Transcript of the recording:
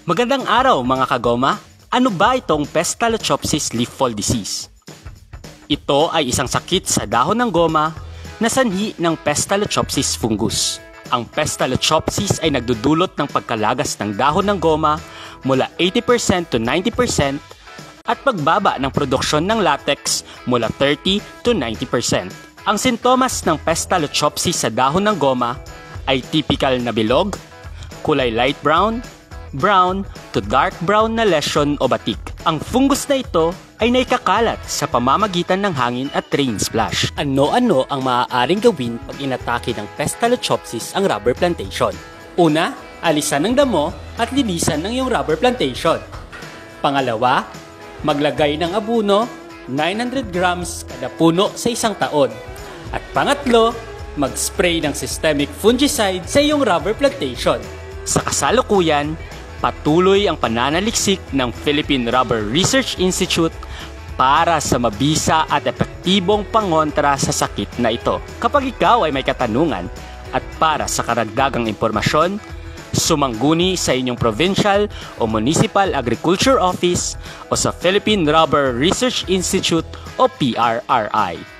Magandang araw mga kagoma! Ano ba itong Pestalozopsis leaf fall disease? Ito ay isang sakit sa dahon ng goma na sanhi ng Pestalozopsis fungus. Ang Pestalozopsis ay nagdudulot ng pagkalagas ng dahon ng goma mula 80% to 90% at pagbaba ng produksyon ng latex mula 30 to 90%. Ang sintomas ng Pestalozopsis sa dahon ng goma ay typical na bilog, kulay light brown to dark brown na lesion o batik. Ang fungus na ito ay naikakalat sa pamamagitan ng hangin at rain splash. Ano-ano ang maaaring gawin pag inatake ng Pestalozopsis ang rubber plantation? Una, alisan ng damo at linisan ng iyong rubber plantation. Pangalawa, maglagay ng abono 900 grams kada puno sa isang taon. At pangatlo, mag-spray ng systemic fungicide sa iyong rubber plantation. Sa kasalukuyan, patuloy ang pananaliksik ng Philippine Rubber Research Institute para sa mabisa at epektibong pangontra sa sakit na ito. Kapag ikaw ay may katanungan at para sa karagdagang impormasyon, sumangguni sa inyong provincial o municipal agriculture office o sa Philippine Rubber Research Institute o PRRI.